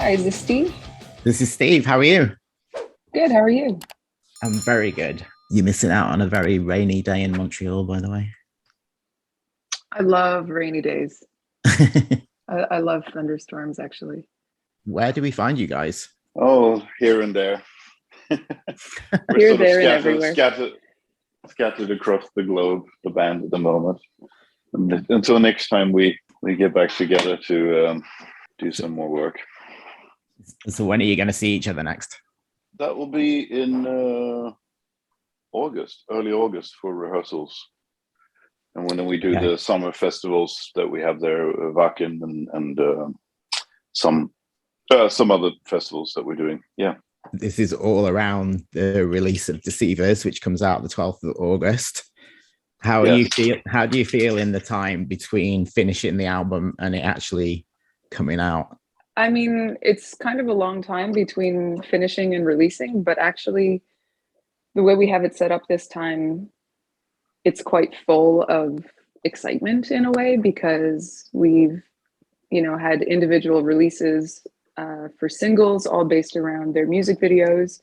Hi, is this Steve? This is Steve. How are you? Good, how are you? I'm very good. You're missing out on a very rainy day in Montreal, by the way. I love rainy days. I love thunderstorms, actually. Where do we find you guys? Oh, here and there. We're Here, sort there, of and everywhere. scattered across the globe, the band at the moment. And until next time we get back together to do some more work. So when are you going to see each other next? That will be in early August for rehearsals. And when we do the summer festivals that we have there, Wacken and some other festivals that we're doing. Yeah. This is all around the release of Deceivers, which comes out the 12th of August. How do you feel in the time between finishing the album and it actually coming out? I mean, it's kind of a long time between finishing and releasing, but actually the way we have it set up this time, it's quite full of excitement in a way, because we've, had individual releases for singles, all based around their music videos,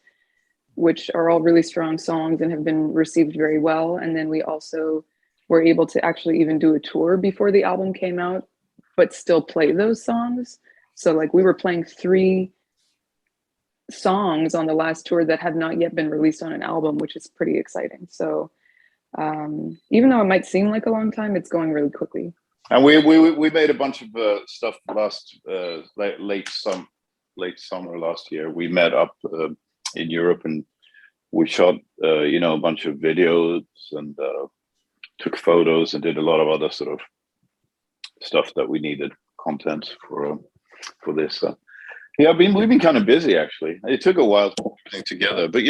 which are all really strong songs and have been received very well. And then we also were able to actually even do a tour before the album came out, but still play those songs. So like we were playing 3 songs on the last tour that have not yet been released on an album, which is pretty exciting. So even though it might seem like a long time, it's going really quickly. And we made a bunch of stuff last late summer last year. We met up in Europe and we shot a bunch of videos and took photos and did a lot of other sort of stuff that we needed, content for this. We've been kind of busy actually. It took a while to put everything together, but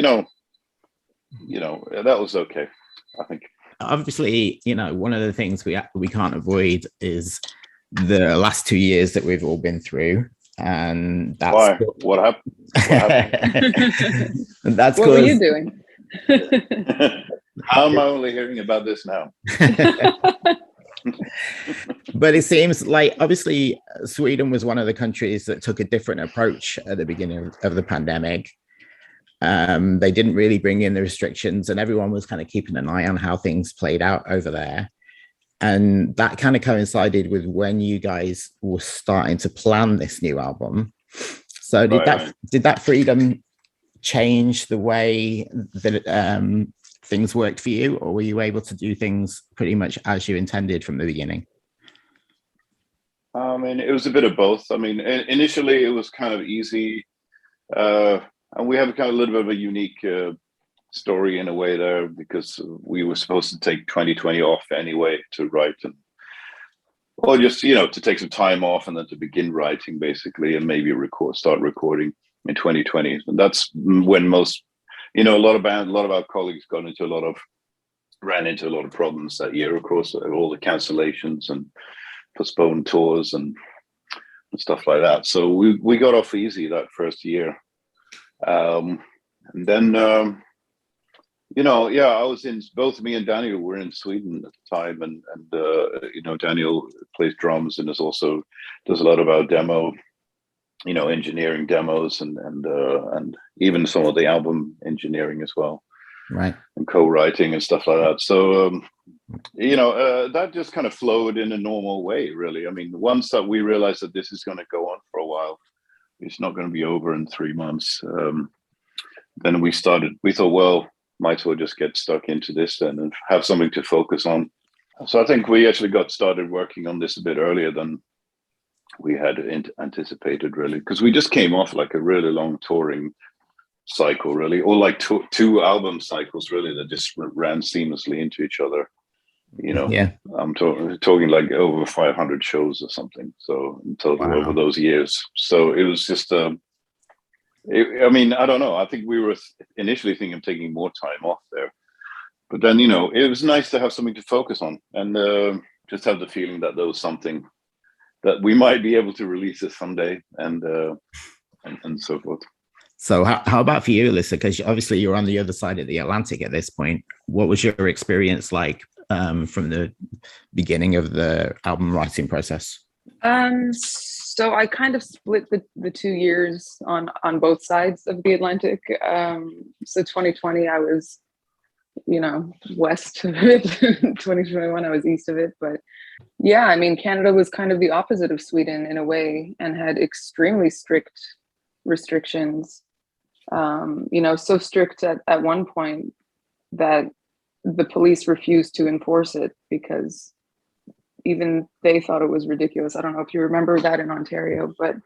that was okay, I think. Obviously, one of the things we can't avoid is the last 2 years that we've all been through, and that's why. What happened? And that's what were you doing? How am I only hearing about this now? But it seems like obviously Sweden was one of the countries that took a different approach at the beginning of the pandemic. They didn't really bring in the restrictions and everyone was kind of keeping an eye on how things played out over there. And that kind of coincided with when you guys were starting to plan this new album. So did that freedom change the way that things worked for you, or were you able to do things pretty much as you intended from the beginning? I mean, it was a bit of both. I mean, initially it was kind of easy. And we have a kind of a little bit of a unique story in a way there, because we were supposed to take 2020 off anyway to write, or just, to take some time off and then to begin writing basically, and maybe start recording in 2020. And that's when most, a lot of our colleagues ran into a lot of problems that year, of course, all the cancellations and postponed tours and stuff like that. So we got off easy that first year. And then, I was both me and Daniel were in Sweden at the time, and Daniel plays drums and does a lot of our demo, engineering demos and even some of the album engineering as well, right? And co-writing and stuff like that. So, that just kind of flowed in a normal way, really. I mean, once that we realized that this is going to go on for a while, it's not going to be over in 3 months. Then we thought, well, might as well just get stuck into this then and have something to focus on. So I think we actually got started working on this a bit earlier than we had anticipated, really, because we just came off like a really long touring cycle, really, or like two album cycles, really, that just ran seamlessly into each other. I'm talking like over 500 shows or something. So in total over those years. So it was just, I don't know. I think we were initially thinking of taking more time off there, but then, it was nice to have something to focus on and just have the feeling that there was something that we might be able to release it someday and so forth. So how about for you, Alissa? Because obviously you're on the other side of the Atlantic at this point. What was your experience like from the beginning of the album writing process? So I kind of split the 2 years on both sides of the Atlantic. So 2020, I was, west of it. 2021, I was east of it. But yeah, I mean, Canada was kind of the opposite of Sweden in a way and had extremely strict restrictions. So strict at one point that the police refused to enforce it because even they thought it was ridiculous. I don't know if you remember that in Ontario, but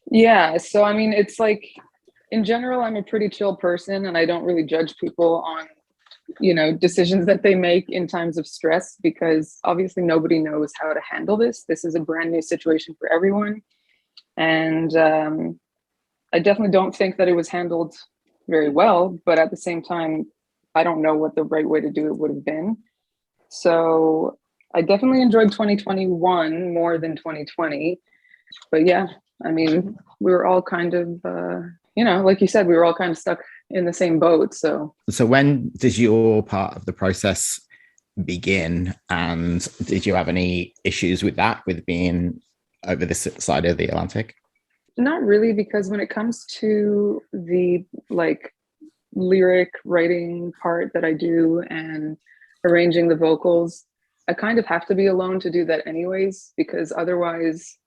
yeah. So, I mean, it's like, in general, I'm a pretty chill person and I don't really judge people on, decisions that they make in times of stress, because obviously nobody knows how to handle this. This is a brand new situation for everyone. And I definitely don't think that it was handled very well, but at the same time, I don't know what the right way to do it would have been. So I definitely enjoyed 2021 more than 2020. But yeah, I mean, we were all kind of, like you said, we were all kind of stuck in the same boat. So when did your part of the process begin? And did you have any issues with that, with being over this side of the Atlantic? Not really, because when it comes to the lyric writing part that I do and arranging the vocals, I kind of have to be alone to do that anyways, because otherwise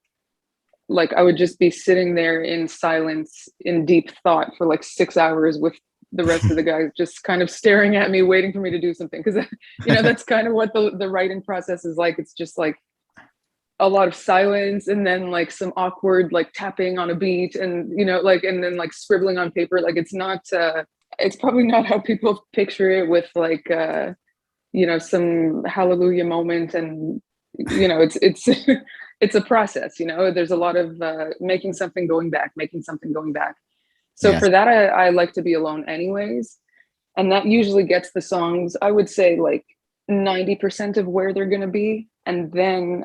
I would just be sitting there in silence in deep thought for 6 hours with the rest of the guys just kind of staring at me, waiting for me to do something. Because that's kind of what the writing process is like. It's just a lot of silence and then some awkward tapping on a beat and and then scribbling on paper. It's not it's probably not how people picture it with some hallelujah moment, and it's it's a process. There's a lot of making something going back. So yes. For that, I like to be alone anyways, and that usually gets the songs, I would say 90% of where they're going to be. And then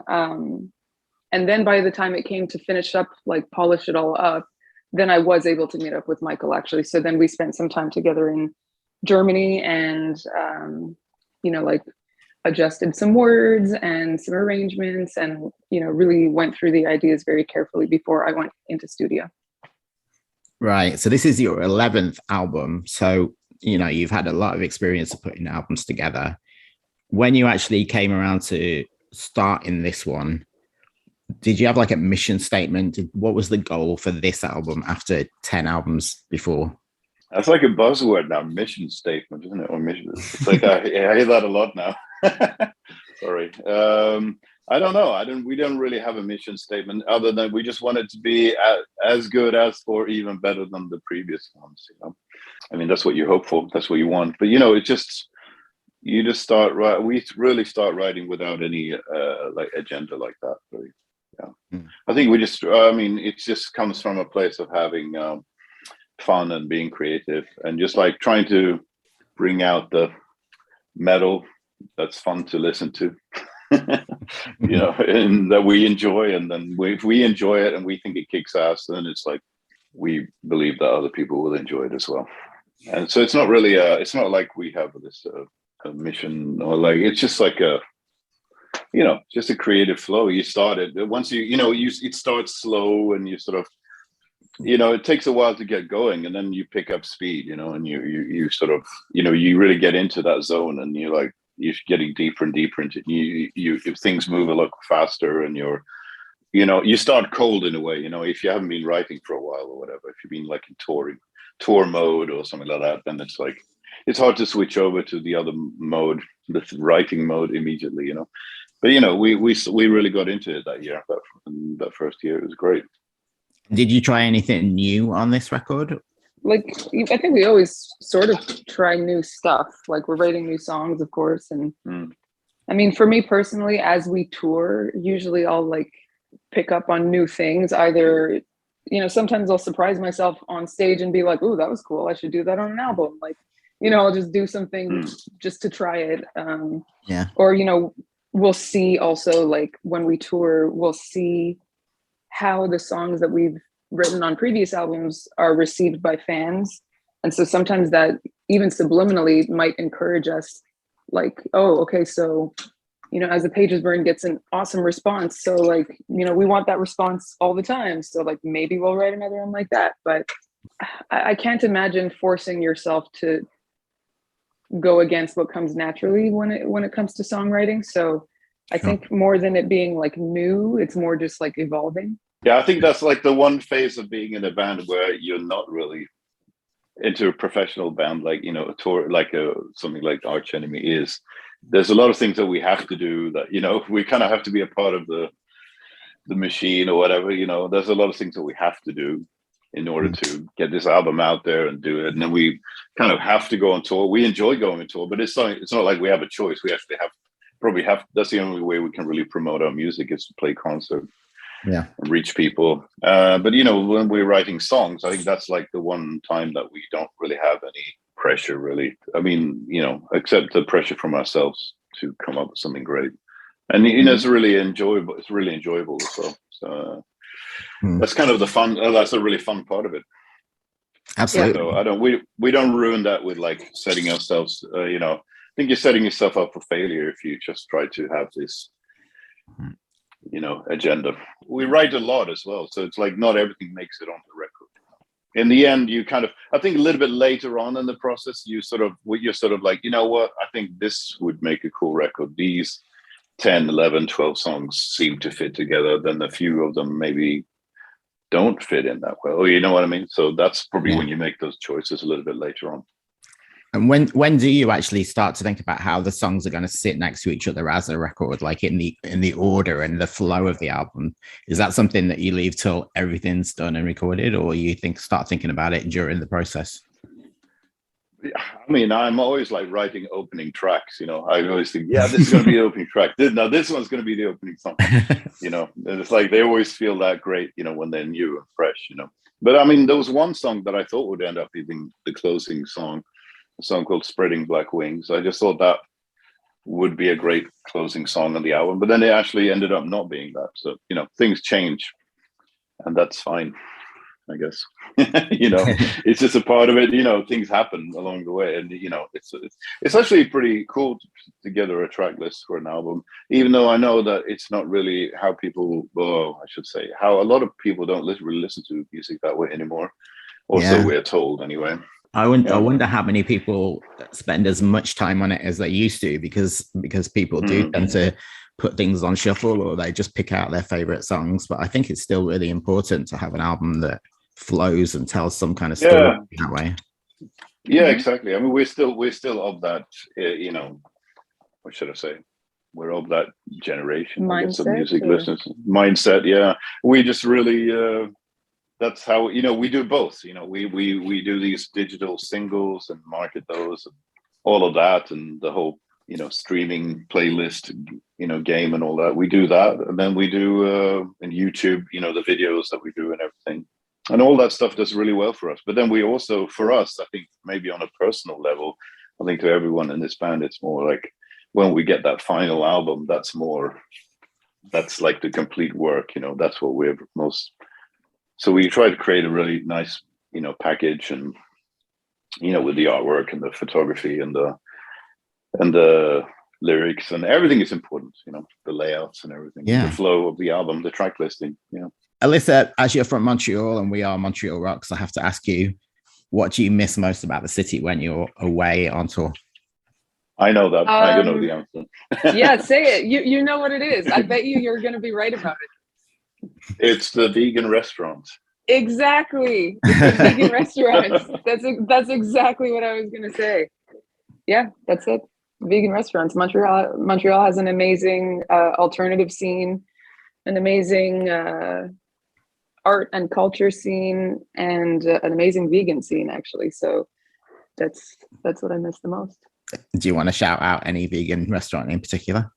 by the time it came to finish up, polish it all up, then I was able to meet up with Michael, actually. So then we spent some time together in Germany and, adjusted some words and some arrangements and, really went through the ideas very carefully before I went into studio. Right. So this is your 11th album. So, you've had a lot of experience of putting albums together. When you actually came around to starting this one, did you have a mission statement? What was the goal for this album after 10 albums before? That's like a buzzword now, mission statement, isn't it? Or mission. It's I hear that a lot now. Sorry. I don't know. We don't really have a mission statement other than we just want it to be as good as or even better than the previous ones. I mean, that's what you hope for. That's what you want. But it just, you just start right. We really start writing without any agenda like that. Really. Yeah. I think we just, it just comes from a place of having fun and being creative and just trying to bring out the metal that's fun to listen to, and that we enjoy. And then if we enjoy it and we think it kicks ass, then it's we believe that other people will enjoy it as well. And so it's not really, it's not like we have this a mission or it's just just a creative flow. You start it once it starts slow and you sort of, it takes a while to get going and then you pick up speed, and you sort of, you really get into that zone and you're getting deeper and deeper into it. If things move a lot faster and you start cold in a way, if you haven't been writing for a while or whatever, if you've been in tour mode or something like that, then it's hard to switch over to the other mode, the writing mode immediately, But we really got into it that year. That first year, it was great. Did you try anything new on this record? I think we always sort of try new stuff. We're writing new songs, of course. And I mean, for me personally, as we tour, usually I'll pick up on new things. Either, sometimes I'll surprise myself on stage and be like, "Ooh, that was cool. I should do that on an album." I'll just do something just to try it. Yeah. Or, we'll see also when we tour, we'll see how the songs that we've written on previous albums are received by fans. And so sometimes that even subliminally might encourage us oh, okay, so you know, as the pages burn gets an awesome response. So like, you know, we want that response all the time. So like maybe we'll write another one like that. But I can't imagine forcing yourself to go against what comes naturally when it comes to songwriting. So I think more than it being like new, it's more just like evolving. Yeah, I think that's like the one phase of being in a band where you're not really into a professional band, like, you know, a tour, like something like Arch Enemy is. There's a lot of things that we have to do that, you know, we kind of have to be a part of the machine or whatever, you know. There's a lot of things that we have to do in order to get this album out there and do it. And then we kind of have to go on tour. We enjoy going on tour, but it's not like we have a choice. We actually probably have, that's the only way we can really promote our music, is to play concerts. Yeah, and reach people. But you know, when we're writing songs, I think that's like the one time that we don't really have any pressure, really. I mean, you know, except the pressure from ourselves to come up with something great. And you know, it's really enjoyable. It's really enjoyable as well. So that's kind of the fun. That's a really fun part of it. Absolutely. So we don't ruin that with like setting ourselves. You know, I think you're setting yourself up for failure if you just try to have this, you know, agenda. We write a lot as well, so it's like not everything makes it on the record. In the end, you kind of, I think a little bit later on in the process, you're sort of like, you know what, I think this would make a cool record. These 10, 11, 12 songs seem to fit together. Then a few of them maybe don't fit in that well. You know what I mean? So that's probably when you make those choices a little bit later on. And when do you actually start to think about how the songs are going to sit next to each other as a record, like in the order and the flow of the album? Is that something that you leave till everything's done and recorded, or you start thinking about it during the process? I mean, I'm always like writing opening tracks, you know. I always think, yeah, this is going to be the opening track. Now this one's going to be the opening song, you know. And it's like they always feel that great, you know, when they're new and fresh, you know. But I mean, there was one song that I thought would end up being the closing song, a song called Spreading Black Wings. I just thought that would be a great closing song on the album, but then it actually ended up not being that. So, you know, things change, and that's fine, I guess. You know, it's just a part of it. You know, things happen along the way, and you know, it's actually pretty cool to put together a track list for an album, even though I know that it's not really how people, well, I should say, how a lot of people don't really listen to music that way anymore, or so we're told anyway. I wonder how many people spend as much time on it as they used to, because people do tend to put things on shuffle, or they just pick out their favorite songs. But I think it's still really important to have an album that flows and tells some kind of story that way. Yeah, exactly. I mean, we're still of that, you know, what should I say? We're of that generation, mindset, of music listeners. Mindset, yeah. We just really... that's how, you know, we do both. You know, we do these digital singles and market those and all of that, and the whole, you know, streaming playlist, you know, game and all that. We do that, and then we do in YouTube, you know, the videos that we do and everything, and all that stuff does really well for us. But then we also, for us, I think maybe on a personal level, I think to everyone in this band, it's more like when we get that final album, that's like the complete work. You know, that's what we're most. So we try to create a really nice, you know, package, and, you know, with the artwork and the photography and the lyrics and everything is important, you know, the layouts and everything, the flow of the album, the track listing, you know. Alissa, as you're from Montreal and we are Montreal Rocks, I have to ask you, what do you miss most about the city when you're away on tour? I know that. I don't know the answer. Yeah, say it. You know what it is. I bet you're going to be right about it. It's the vegan restaurants. Exactly. It's the vegan restaurants. That's exactly what I was going to say. Yeah, that's it. Vegan restaurants. Montreal has an amazing alternative scene, an amazing art and culture scene, and an amazing vegan scene, actually. So that's what I miss the most. Do you want to shout out any vegan restaurant in particular?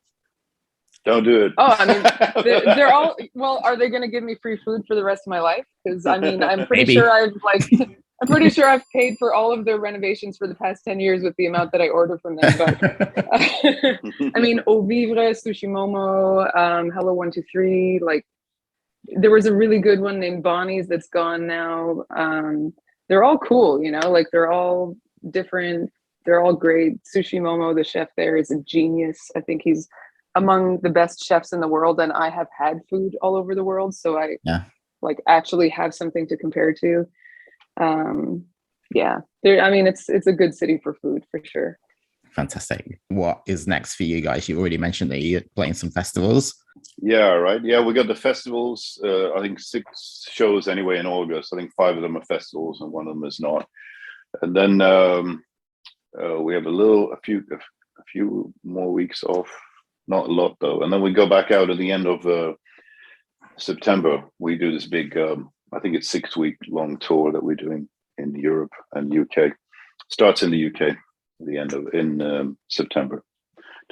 Don't do it. Oh, I mean, they're all, well, are they going to give me free food for the rest of my life? Because I mean, I'm pretty sure I've paid for all of their renovations for the past 10 years with the amount that I order from them. But I mean, Au Vivre, Sushi Momo, Hello 123, like there was a really good one named Bonnie's that's gone now. They're all cool, you know, like they're all different. They're all great. Sushi Momo, the chef there, is a genius. I think he's among the best chefs in the world, and I have had food all over the world, so I like actually have something to compare to. Yeah, I mean, it's a good city for food for sure. Fantastic. What is next for you guys? You already mentioned that you're playing some festivals. Yeah, right. Yeah, we got the festivals. I think 6 shows anyway in August. I think 5 of them are festivals and 1 of them is not. And then we have a few more weeks off. Not a lot though. And then we go back out at the end of September. We do this big, I think it's 6-week long tour that we're doing in Europe and UK. Starts in the UK. The end of September,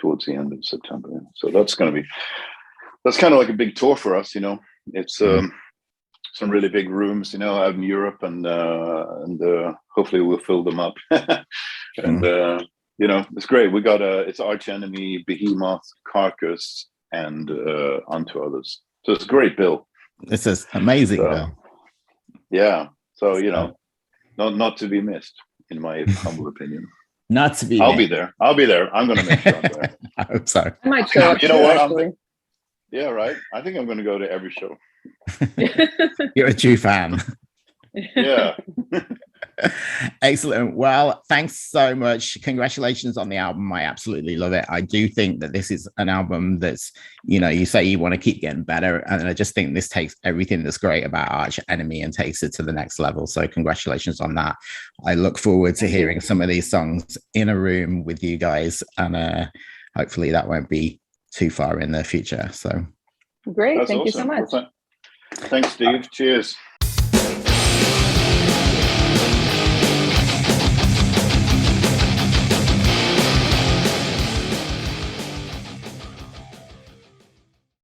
towards the end of September. So that's kind of like a big tour for us, you know. It's some really big rooms, you know, out in Europe, and hopefully we'll fill them up. And you know, it's great. We got it's Arch Enemy, Behemoth, Carcass, and onto others. So it's a great bill. This is amazing, Bill. Yeah. So you know, not to be missed, in my humble opinion. Not to be. I'll be there. I'm going to make sure I'm there. I hope so. I might show up. You know what? Actually. Yeah, right. I think I'm going to go to every show. You're a true fan. Yeah. Excellent. Well, thanks so much. Congratulations on the album. I absolutely love it. I do think that this is an album that's, you know, you say you want to keep getting better. And I just think this takes everything that's great about Arch Enemy and takes it to the next level. So congratulations on that. I look forward to hearing some of these songs in a room with you guys. And hopefully that won't be too far in the future. So great. That's Thank awesome. you so much. Thanks, Steve. Cheers.